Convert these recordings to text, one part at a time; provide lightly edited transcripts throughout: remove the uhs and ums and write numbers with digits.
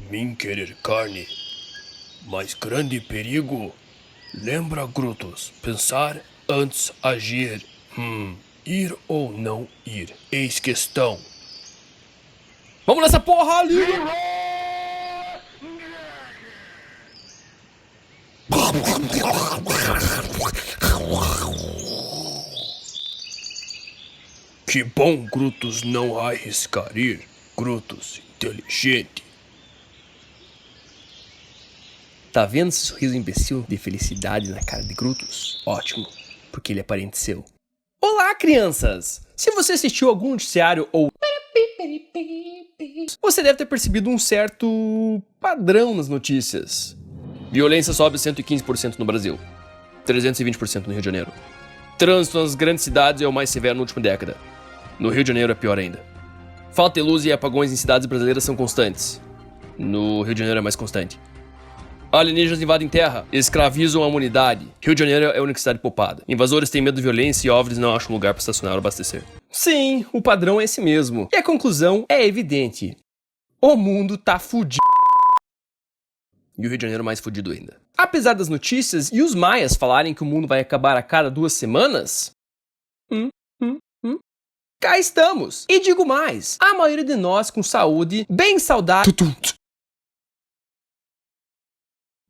Mim querer carne. Mas grande perigo. Lembra, Grutos, pensar antes agir. Ir ou não ir? Eis questão. Vamos nessa porra ali! Que bom Grutos não arriscar ir. Grutos inteligente. Tá vendo esse sorriso imbecil de felicidade na cara de Grutos? Ótimo, porque ele é parente seu. Olá, crianças! Se você assistiu algum noticiário ou... você deve ter percebido um certo padrão nas notícias. Violência sobe 115% no Brasil. 320% no Rio de Janeiro. Trânsito nas grandes cidades é o mais severo na última década. No Rio de Janeiro é pior ainda. Falta de luz e apagões em cidades brasileiras são constantes. No Rio de Janeiro é mais constante. Alienígenas invadem terra, escravizam a humanidade. Rio de Janeiro é a única cidade poupada. Invasores têm medo de violência e OVNIs não acham lugar para estacionar ou abastecer. Sim, o padrão é esse mesmo. E a conclusão é evidente. O mundo tá fudido. E o Rio de Janeiro mais fudido ainda. Apesar das notícias e os maias falarem que o mundo vai acabar a cada 2 semanas... cá estamos. E digo mais, a maioria de nós com saúde, bem saudável...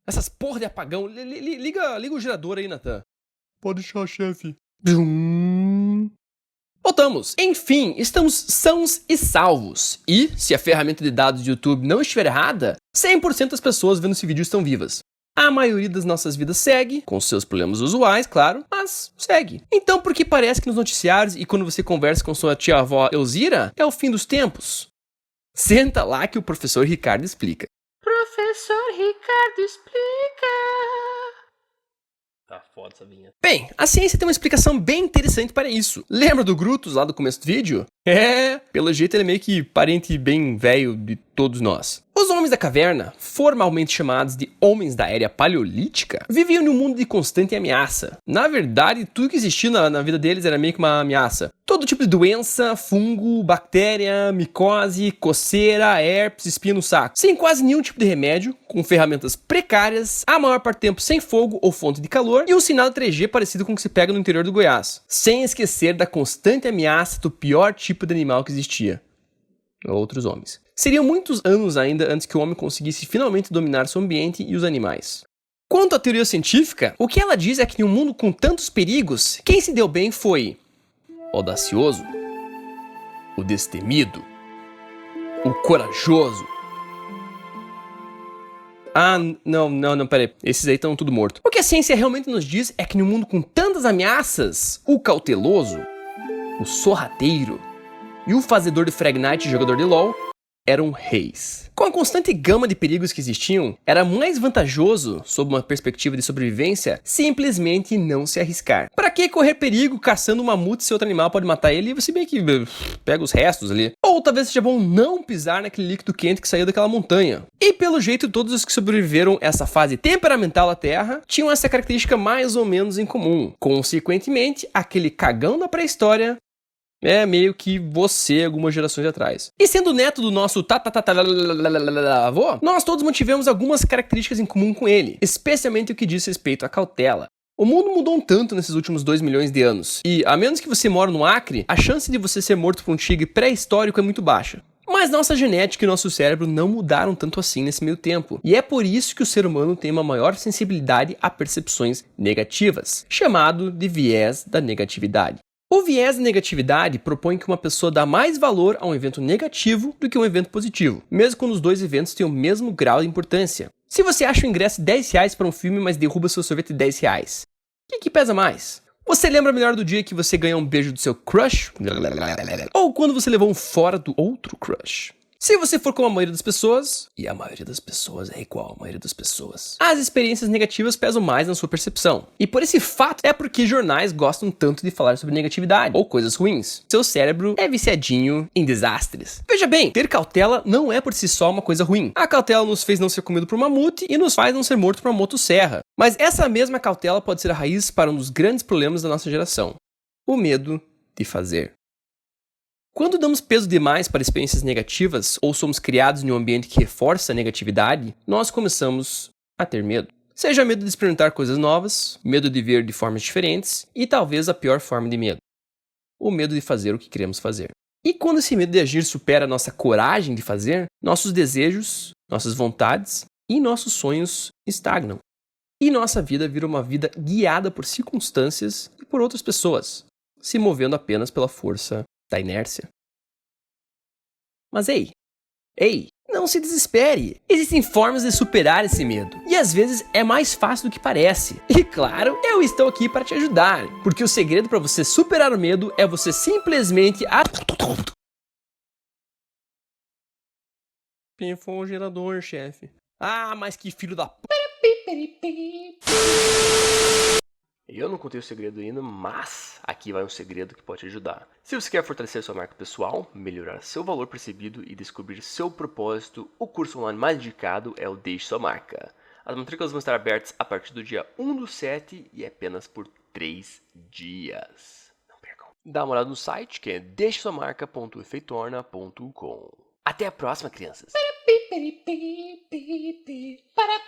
Essas porra de apagão, liga o gerador aí, Nathan. Pode deixar, chefe. Voltamos. Enfim, estamos sãos e salvos. E, se a ferramenta de dados do YouTube não estiver errada, 100% das pessoas vendo esse vídeo estão vivas. A maioria das nossas vidas segue, com seus problemas usuais, claro, mas segue. Então, por que parece que nos noticiários e quando você conversa com sua tia-avó Elzira, é o fim dos tempos? Senta lá que o professor Ricardo explica. Professor Ricardo explica. Tá foda essa vinheta. Bem, a ciência tem uma explicação bem interessante para isso. Lembra do Grutos lá do começo do vídeo? Pelo jeito ele é meio que parente bem velho de todos nós. Os homens da caverna, formalmente chamados de homens da era paleolítica, viviam num mundo de constante ameaça. Na verdade, tudo que existia na vida deles era meio que uma ameaça. Todo tipo de doença, fungo, bactéria, micose, coceira, herpes, espinha no saco. Sem quase nenhum tipo de remédio, com ferramentas precárias, a maior parte do tempo sem fogo ou fonte de calor, e um sinal 3G parecido com o que se pega no interior do Goiás. Sem esquecer da constante ameaça do pior tipo de animal que existia. Outros homens. Seriam muitos anos ainda antes que o homem conseguisse finalmente dominar seu ambiente e os animais. Quanto à teoria científica, o que ela diz é que em um mundo com tantos perigos, quem se deu bem foi o audacioso, o destemido, o corajoso. Não, peraí. Esses aí estão tudo morto. O que a ciência realmente nos diz é que num mundo com tantas ameaças, o cauteloso, o sorrateiro e o fazedor de Frag Night, jogador de LoL, eram reis. Com a constante gama de perigos que existiam, era mais vantajoso, sob uma perspectiva de sobrevivência, simplesmente não se arriscar. Pra que correr perigo caçando um mamute se outro animal pode matar ele e você meio que pega os restos ali? Ou talvez seja bom não pisar naquele líquido quente que saiu daquela montanha. E pelo jeito, todos os que sobreviveram a essa fase temperamental da Terra tinham essa característica mais ou menos em comum. Consequentemente, aquele cagão da pré-história é meio que você, algumas gerações atrás. E sendo neto do nosso avô, nós todos mantivemos algumas características em comum com ele, especialmente o que diz respeito à cautela. O mundo mudou um tanto nesses últimos 2 milhões de anos, e a menos que você mora no Acre, a chance de você ser morto por um tigre pré-histórico é muito baixa. Mas nossa genética e nosso cérebro não mudaram tanto assim nesse meio tempo, e é por isso que o ser humano tem uma maior sensibilidade a percepções negativas, chamado de viés da negatividade. O viés da negatividade propõe que uma pessoa dá mais valor a um evento negativo do que um evento positivo, mesmo quando os dois eventos têm o mesmo grau de importância. Se você acha um ingresso de R$10 para um filme, mas derruba seu sorvete de R$10, o que pesa mais? Você lembra melhor do dia que você ganhou um beijo do seu crush? Ou quando você levou um fora do outro crush? Se você for como a maioria das pessoas, e a maioria das pessoas é igual à maioria das pessoas, as experiências negativas pesam mais na sua percepção. E por esse fato é porque jornais gostam tanto de falar sobre negatividade ou coisas ruins. Seu cérebro é viciadinho em desastres. Veja bem, ter cautela não é por si só uma coisa ruim. A cautela nos fez não ser comido por um mamute e nos faz não ser morto por uma motosserra. Mas essa mesma cautela pode ser a raiz para um dos grandes problemas da nossa geração: o medo de fazer Quando damos peso demais para experiências negativas ou somos criados em um ambiente que reforça a negatividade, nós começamos a ter medo. Seja medo de experimentar coisas novas, medo de ver de formas diferentes e talvez a pior forma de medo: o medo de fazer o que queremos fazer. E quando esse medo de agir supera a nossa coragem de fazer, nossos desejos, nossas vontades e nossos sonhos estagnam. E nossa vida vira uma vida guiada por circunstâncias e por outras pessoas, se movendo apenas pela força da inércia. Mas ei, não se desespere! Existem formas de superar esse medo, e às vezes é mais fácil do que parece. E claro, eu estou aqui para te ajudar, porque o segredo para você superar o medo é você simplesmente Pifou o gerador, chefe. Ah, mas que filho da p... Eu não contei o segredo ainda, mas aqui vai um segredo que pode te ajudar. Se você quer fortalecer sua marca pessoal, melhorar seu valor percebido e descobrir seu propósito, o curso online mais indicado é o Deixe Sua Marca. As matrículas vão estar abertas a partir do dia 1/7 e apenas por 3 dias. Não percam. Dá uma olhada no site que é deixesuamarca.efeitorna.com. Até a próxima, crianças! Para